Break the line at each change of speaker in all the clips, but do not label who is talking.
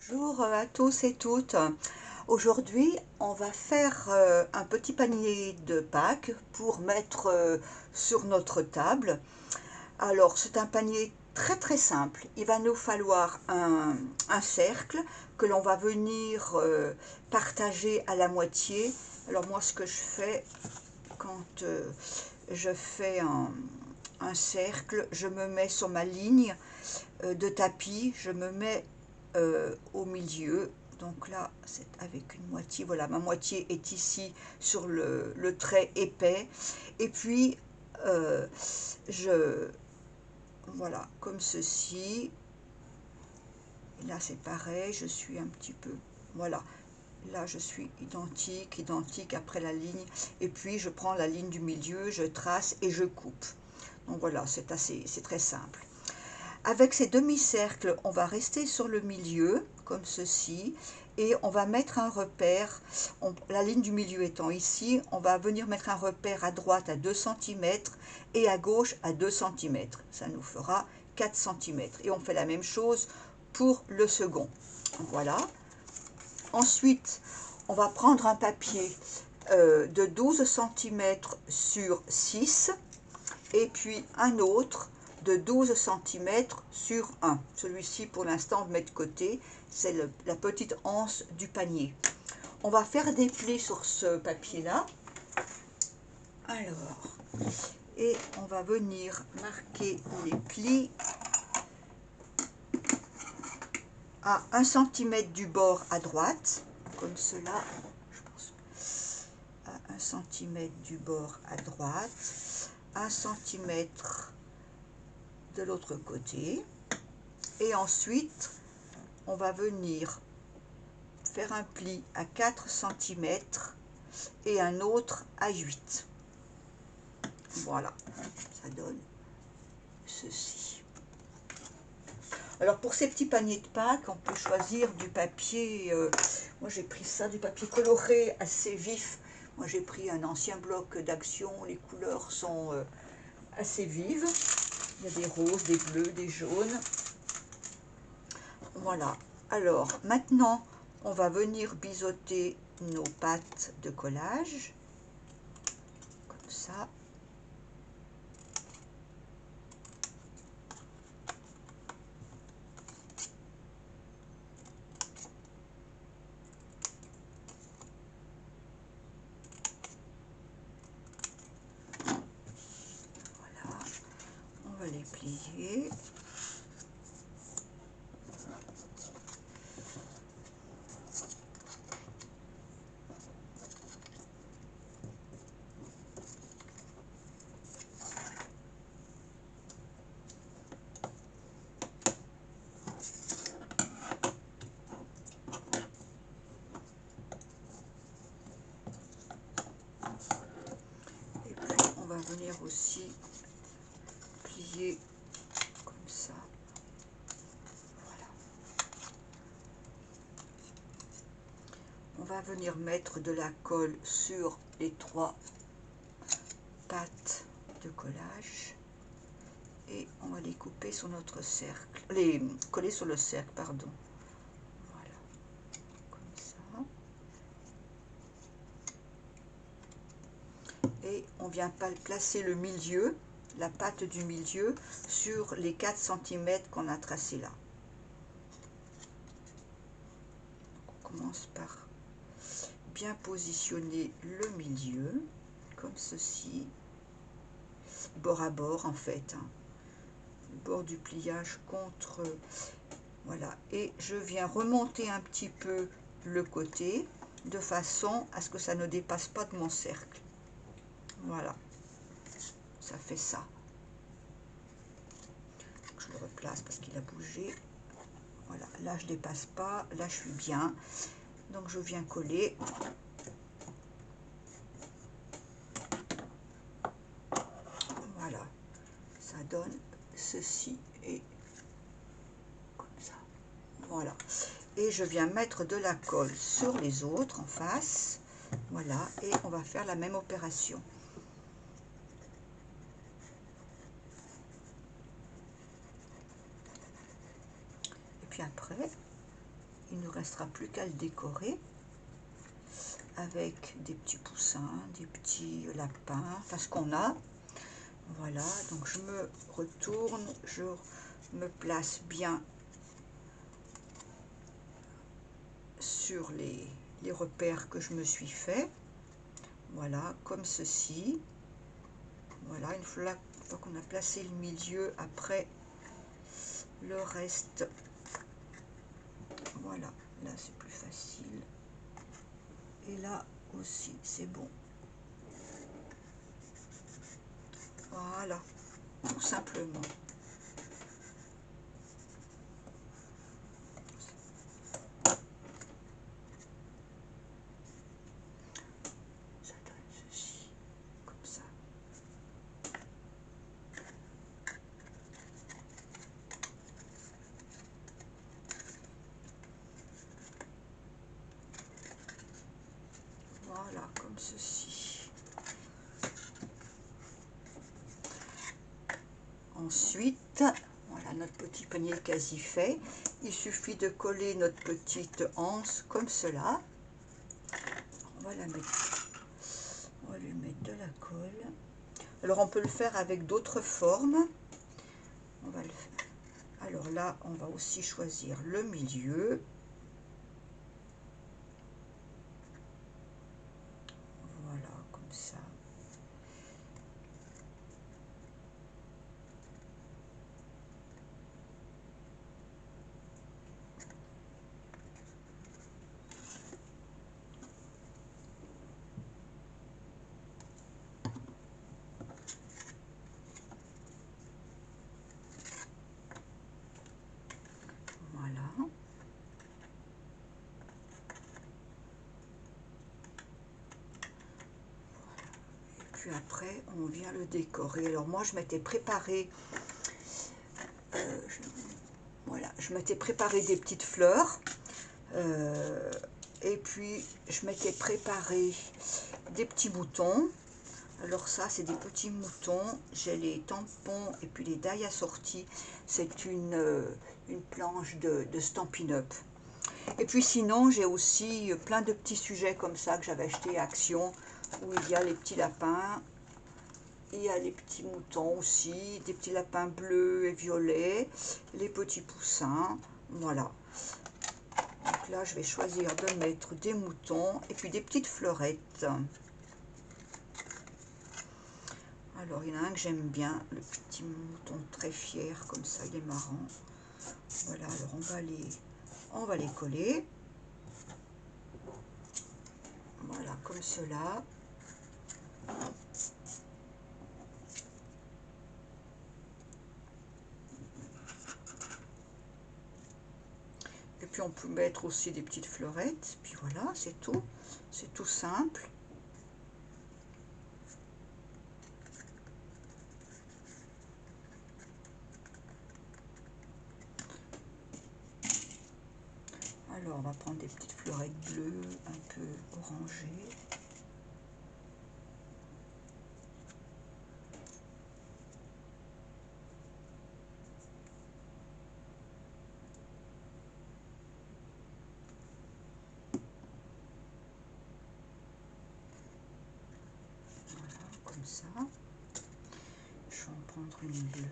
Bonjour à tous et toutes. Aujourd'hui, on va faire un petit panier de Pâques pour mettre sur notre table. Alors, c'est un panier très très simple. Il va nous falloir un cercle que l'on va venir partager à la moitié. Alors moi, ce que je fais quand je fais un cercle, je me mets sur ma ligne de tapis, je me mets au milieu. Donc là, c'est avec une moitié. Voilà, ma moitié est ici sur le trait épais. Et puis, euh, je... Voilà, comme ceci. Et là, c'est pareil, je suis un petit peu... Voilà, là, je suis identique après la ligne. Et puis, je prends la ligne du milieu, je trace et je coupe. Donc voilà, c'est très simple. Avec ces demi-cercles, on va rester sur le milieu, comme ceci, et on va mettre un repère, la ligne du milieu étant ici, on va venir mettre un repère à droite à 2 cm et à gauche à 2 cm. Ça nous fera 4 cm. Et on fait la même chose pour le second. Voilà. Ensuite, on va prendre un papier de 12 cm sur 6 et puis un autre de 12 cm sur 1. Celui-ci, pour l'instant, on le met de côté. C'est la petite anse du panier. On va faire des plis sur ce papier-là. Alors, et on va venir marquer les plis à 1 cm du bord à droite, comme cela. Je pense à 1 cm du bord à droite, 1 cm de l'autre côté. Et ensuite, on va venir faire un pli à 4 cm et un autre à 8. Voilà, ça donne ceci. Alors pour ces petits paniers de Pâques, on peut choisir du papier, moi j'ai pris ça, du papier coloré assez vif. Moi j'ai pris un ancien bloc d'Action, les couleurs sont assez vives. Il y a des roses, des bleus, des jaunes. Voilà, alors maintenant on va venir biseauter nos pâtes de collage, comme ça. Voilà, on va les plier. Et puis on va venir aussi plier comme ça. Voilà. On va venir mettre de la colle sur les 3 pattes de collage et on va les couper sur notre cercle, les coller sur le cercle, pardon. Voilà, comme ça. Et on vient placer le milieu, la patte du milieu, sur les 4 cm qu'on a tracé là. On commence par bien positionner le milieu, comme ceci, bord à bord en fait, hein. Le bord du pliage contre, voilà, et je viens remonter un petit peu le côté, de façon à ce que ça ne dépasse pas de mon cercle. Voilà, ça fait ça. Je le replace parce qu'il a bougé. Voilà, là je dépasse pas, là je suis bien. Donc je viens coller. Voilà, ça donne ceci et comme ça. Voilà, et je viens mettre de la colle sur les autres en face. Voilà, et on va faire la même opération. Et puis après, il ne nous restera plus qu'à le décorer avec des petits poussins, des petits lapins, enfin ce qu'on a. Voilà, donc je me retourne, je me place bien sur les repères que je me suis fait. Voilà, comme ceci. Voilà, une fois qu'on a placé le milieu, après le reste, voilà, là c'est plus facile. Et là aussi, c'est bon. Voilà, tout simplement. Ça donne ceci, comme ça. Voilà, comme ceci. Ensuite, voilà notre petit panier quasi fait. Il suffit de coller notre petite anse comme cela. On va la mettre, on va lui mettre de la colle. Alors on peut le faire avec d'autres formes. On va le faire. Alors là, on va aussi choisir le milieu. Voilà, comme ça. Voilà. Et puis après, on vient le décorer. Alors moi, je m'étais préparé, voilà, je m'étais préparé des petites fleurs. Et puis, je m'étais préparé des petits moutons. Alors ça, c'est des petits moutons. J'ai les tampons et puis les dailles assorties. C'est une planche de Stampin' Up. Et puis sinon, j'ai aussi plein de petits sujets comme ça que j'avais acheté à Action, où il y a les petits lapins, il y a les petits moutons aussi, des petits lapins bleus et violets, les petits poussins, voilà. Donc là, je vais choisir de mettre des moutons et puis des petites fleurettes. Alors, il y en a un que j'aime bien, le petit mouton très fier, comme ça, il est marrant. Voilà, alors on va les coller. Voilà, comme cela. Et puis on peut mettre aussi des petites fleurettes. Puis voilà, c'est tout. C'est tout simple. Alors on va prendre des petites fleurettes bleues, un peu orangées. Voilà, comme ça. Je vais en prendre une bleue.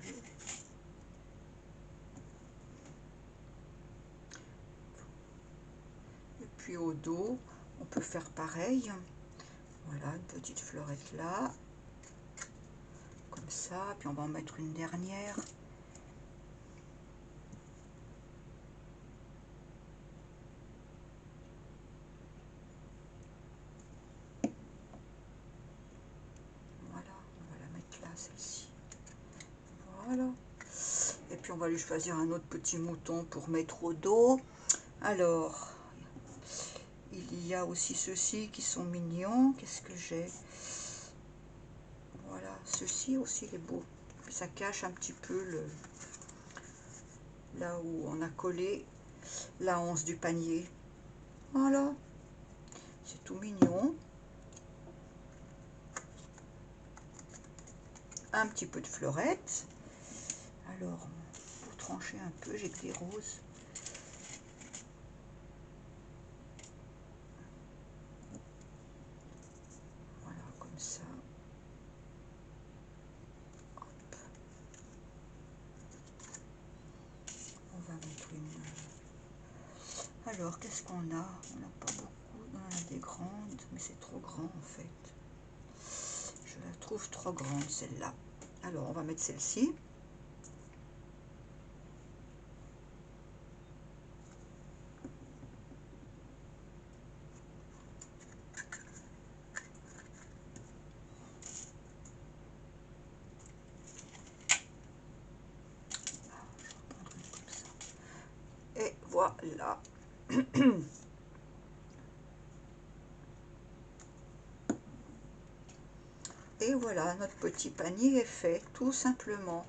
Et puis au dos, on peut faire pareil. Voilà, une petite fleurette là. Comme ça. Puis on va en mettre une dernière. Voilà, on va la mettre là, celle-ci. Voilà. Et puis on va lui choisir un autre petit mouton pour mettre au dos. Alors, il y a aussi ceux-ci qui sont mignons. Qu'est-ce que j'ai? Voilà, ceci aussi il est beau. Ça cache un petit peu là où on a collé la anse du panier. Voilà, c'est tout mignon. Un petit peu de fleurette. Alors, pour trancher un peu, j'ai que des roses. Alors, qu'est-ce qu'on a? On n'a pas beaucoup, on en a des grandes, mais c'est trop grand en fait. Je la trouve trop grande celle-là. Alors, on va mettre celle-ci. Et voilà. Et voilà, notre petit panier est fait, tout simplement.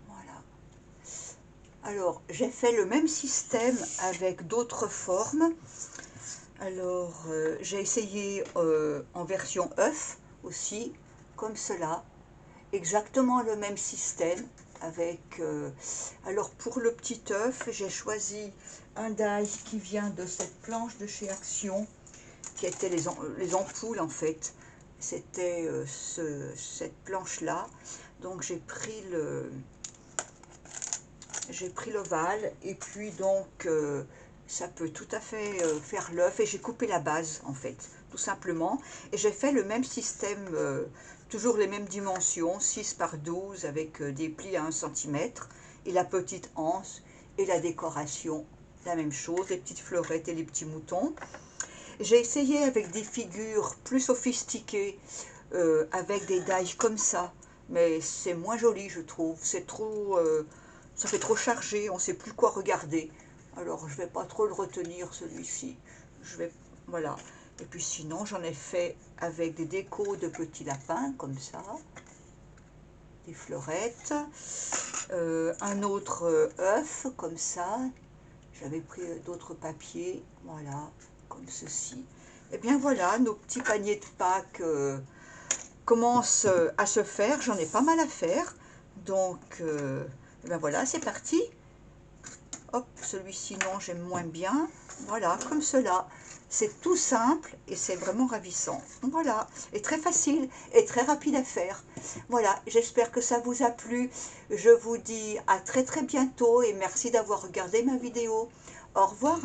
Voilà. Alors, j'ai fait le même système avec d'autres formes. Alors, j'ai essayé en version œuf aussi, comme cela. Exactement le même système avec... alors, pour le petit œuf, j'ai choisi un die qui vient de cette planche de chez Action, qui était les ampoules en fait. C'était cette planche-là. Donc, j'ai pris l'ovale et puis donc ça peut tout à fait faire l'œuf et j'ai coupé la base en fait tout simplement et j'ai fait le même système toujours les mêmes dimensions 6 par 12 avec des plis à 1 cm et la petite anse et la décoration la même chose, les petites fleurettes et les petits moutons. J'ai essayé avec des figures plus sophistiquées avec des die comme ça, mais c'est moins joli je trouve, c'est trop ça fait trop chargé, on ne sait plus quoi regarder. Alors je ne vais pas trop le retenir celui-ci. Je vais voilà. Et puis sinon j'en ai fait avec des décos de petits lapins comme ça, des fleurettes, un autre œuf comme ça. J'avais pris d'autres papiers, voilà, comme ceci. Et bien voilà, nos petits paniers de Pâques commencent à se faire. J'en ai pas mal à faire. Donc, et ben voilà, c'est parti. Hop, celui-ci non, j'aime moins bien. Voilà, comme cela. C'est tout simple et c'est vraiment ravissant. Voilà, et très facile et très rapide à faire. Voilà, j'espère que ça vous a plu. Je vous dis à très très bientôt et merci d'avoir regardé ma vidéo. Au revoir.